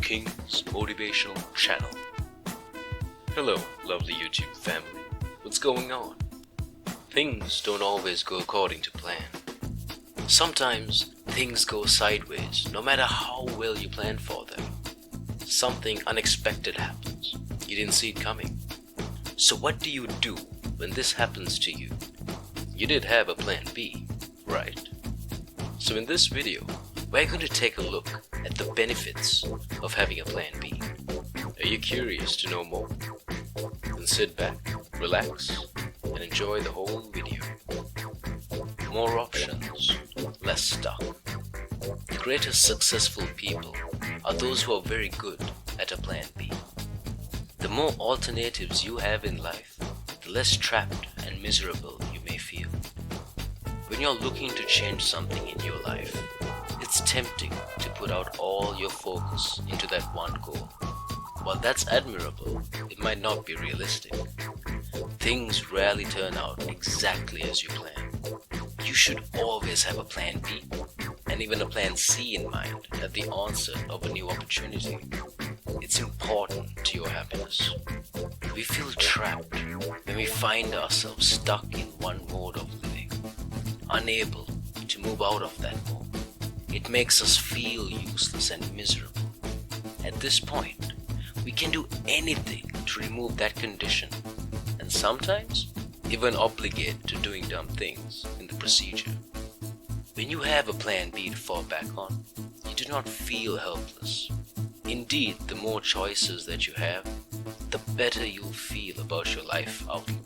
King's Motivational channel. Hello, lovely YouTube family. What's going on? Things don't always go according to plan. Sometimes things go sideways no matter how well you plan for them. Something unexpected happens. You didn't see it coming. So what do you do when this happens to you? You did have a plan B, right? So in this video, we're going to take a look at the benefits of having a plan B. Are you curious to know more? Then sit back, relax, and enjoy the whole video. More options, less stuff. The greatest successful people are those who are very good at a plan B. The more alternatives you have in life, the less trapped and miserable you may feel. When you're looking to change something in your life, it's tempting to put out all your focus into that one goal. While that's admirable, it might not be realistic. Things rarely turn out exactly as you plan. You should always have a plan B and even a plan C in mind at the onset of a new opportunity. It's important to your happiness. We feel trapped when we find ourselves stuck in one mode of living, unable to move out of that mode. It makes us feel useless and miserable. At this point, we can do anything to remove that condition, and sometimes even obligate to doing dumb things in the procedure. When you have a plan B to fall back on, you do not feel helpless. Indeed, the more choices that you have, the better you'll feel about your life outlook.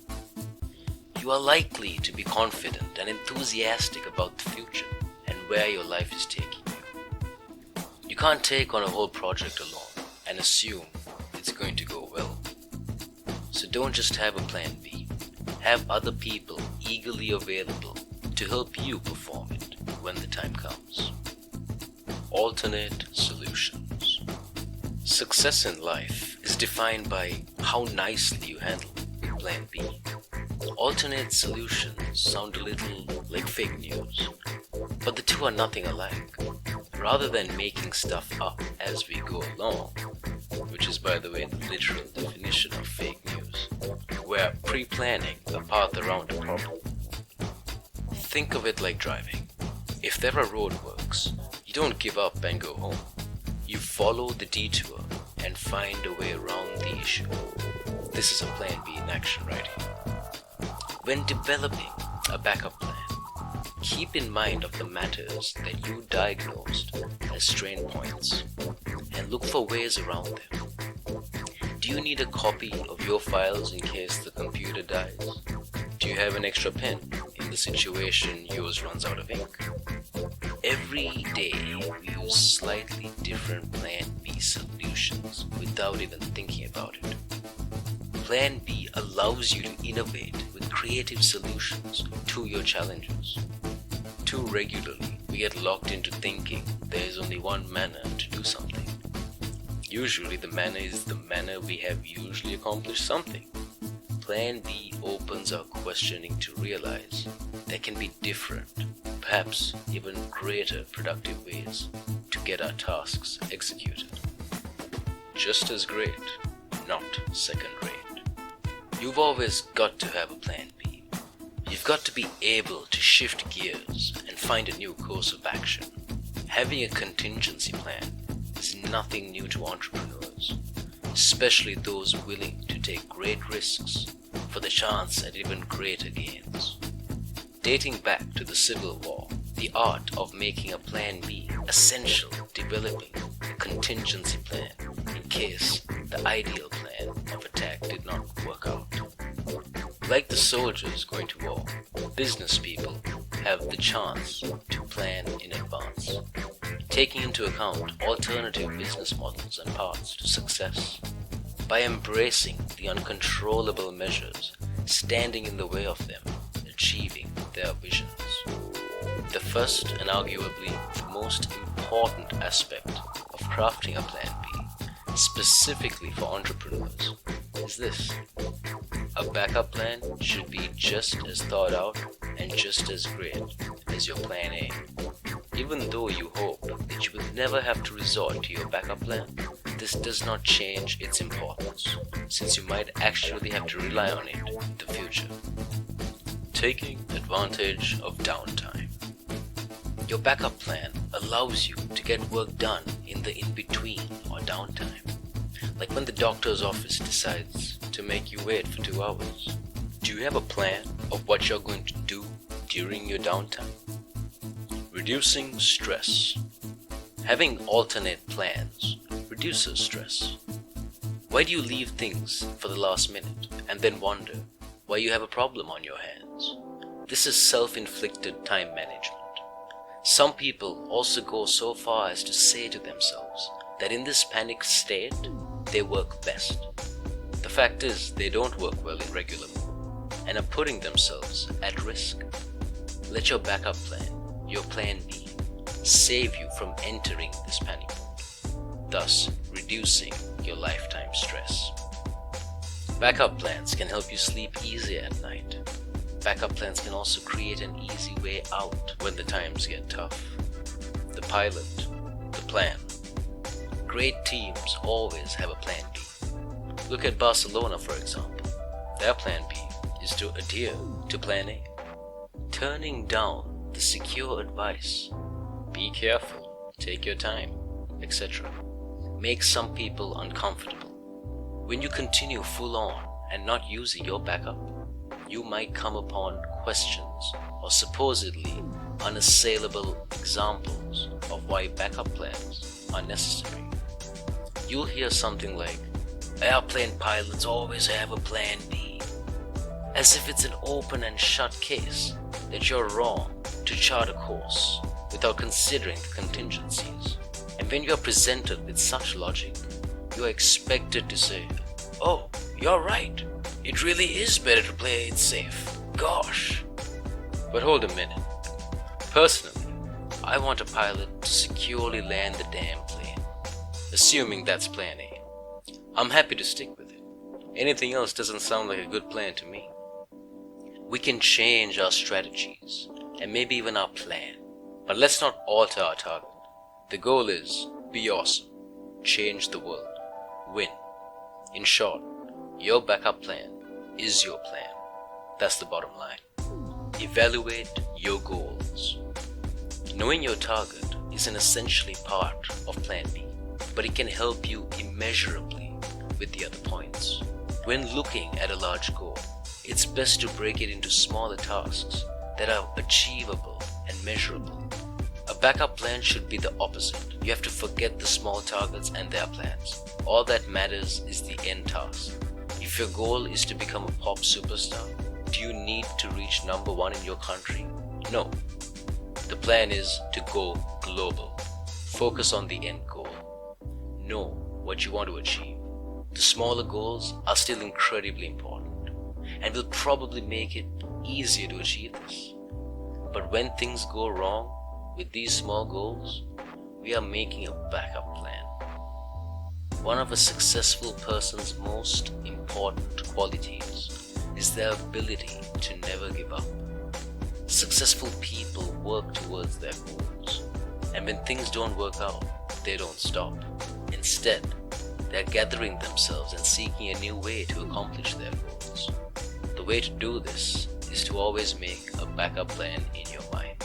You are likely to be confident and enthusiastic about the future and where your life is taking you. You can't take on a whole project alone and assume it's going to go well. So don't just have a plan B. Have other people eagerly available to help you perform it when the time comes. Alternate solutions. Success in life is defined by how nicely you handle plan B. Alternate solutions sound a little like fake news, but the two are nothing alike. Rather than making stuff up as we go along, which is by the way the literal definition of fake news, we're pre-planning a path around a problem. Think of it like driving. If there are roadworks, you don't give up and go home. You follow the detour and find a way around the issue. This is a plan B in action right here. When developing a backup plan, keep in mind of the matters that you diagnosed as strain points and look for ways around them. Do you need a copy of your files in case the computer dies? Do you have an extra pen in the situation yours runs out of ink? Every day we use slightly different plan B solutions without even thinking about it. Plan B allows you to innovate with creative solutions to your challenges. Too regularly, we get locked into thinking there is only one manner to do something. Usually the manner is the manner we have usually accomplished something. Plan B opens our questioning to realize there can be different, perhaps even greater productive ways to get our tasks executed. Just as great, not second rate. You've always got to have a plan B. You've got to be able to shift gears and find a new course of action. Having a contingency plan is nothing new to entrepreneurs, especially those willing to take great risks for the chance at even greater gains. Dating back to the Civil War, the art of making a plan B essential, developing a contingency plan in case the ideal plan of attack did not work out. Like the soldiers going to war, business people have the chance to plan in advance, taking into account alternative business models and paths to success. By embracing the uncontrollable measures standing in the way of them achieving their visions. The first and arguably the most important aspect of crafting a plan B, specifically for entrepreneurs, is this. A backup plan should be just as thought out and just as great as your plan A. Even though you hope that you will never have to resort to your backup plan, this does not change its importance, since you might actually have to rely on it in the future. Taking advantage of downtime. Your backup plan allows you to get work done in the in-between or downtime. Like when the doctor's office decides to make you wait for 2 hours. Do you have a plan of what you're going to do during your downtime? Reducing stress. Having alternate plans reduces stress. Why do you leave things for the last minute and then wonder why you have a problem on your hands? This is self-inflicted time management. Some people also go so far as to say to themselves that in this panic state, they work best. The fact is, they don't work well in regular mode and are putting themselves at risk. Let your backup plan, your plan B, save you from entering this panic mode, thus reducing your lifetime stress. Backup plans can help you sleep easier at night. Backup plans can also create an easy way out when the times get tough. The pilot, the plan. Great teams always have a plan B. Look at Barcelona, for example. Their plan B is to adhere to plan A. Turning down the secure advice, be careful, take your time, etc., makes some people uncomfortable. When you continue full on and not using your backup, you might come upon questions or supposedly unassailable examples of why backup plans are necessary. You'll hear something like, airplane pilots always have a plan B, as if it's an open and shut case that you're wrong to chart a course without considering the contingencies. And when you're presented with such logic, you're expected to say, oh, you're right. It really is better to play it safe. Gosh. But hold a minute. Personally, I want a pilot to securely land the damn plane. Assuming that's plan A. I'm happy to stick with it. Anything else doesn't sound like a good plan to me. We can change our strategies and maybe even our plan, but let's not alter our target. The goal is be awesome, change the world, win. In short, your backup plan is your plan. That's the bottom line. Evaluate your goals. Knowing your target is an essentially part of plan B, but it can help you immeasurably with the other points. When looking at a large goal, it's best to break it into smaller tasks that are achievable and measurable. A backup plan should be the opposite. You have to forget the small targets and their plans. All that matters is the end task. If your goal is to become a pop superstar, do you need to reach number 1 in your country? No. The plan is to go global. Focus on the end goal. Know what you want to achieve. The smaller goals are still incredibly important and will probably make it easier to achieve this. But when things go wrong with these small goals, we are making a backup plan. One of a successful person's most important qualities is their ability to never give up. Successful people work towards their goals, and when things don't work out, they don't stop. Instead, they're gathering themselves and seeking a new way to accomplish their goals. The way to do this is to always make a backup plan in your mind.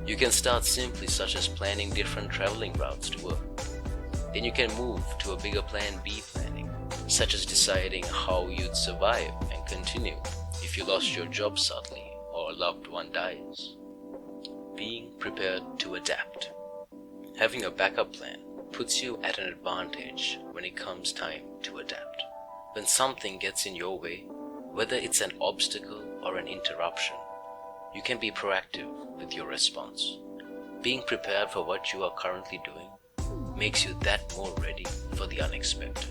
You can start simply, such as planning different traveling routes to work. Then you can move to a bigger plan B planning, such as deciding how you'd survive and continue if you lost your job suddenly or a loved one dies. Being prepared to adapt. Having a backup plan puts you at an advantage when it comes time to adapt. When something gets in your way, whether it's an obstacle or an interruption, you can be proactive with your response. Being prepared for what you are currently doing makes you that more ready for the unexpected.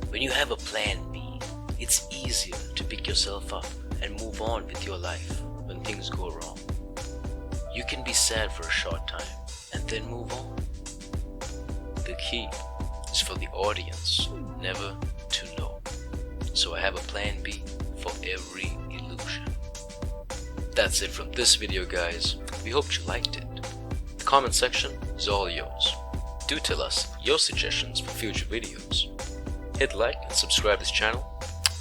When you have a plan B, it's easier to pick yourself up and move on with your life when things go wrong. You can be sad for a short time and then move on. The key is for the audience never to know. So I have a plan B for every illusion. That's it from this video, guys. We hope you liked it. The comment section is all yours. Do tell us your suggestions for future videos. Hit like and subscribe this channel.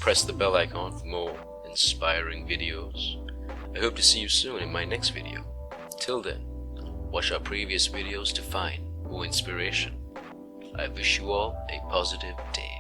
Press the bell icon for more inspiring videos. I hope to see you soon in my next video. Till then, watch our previous videos to find more inspiration. I wish you all a positive day.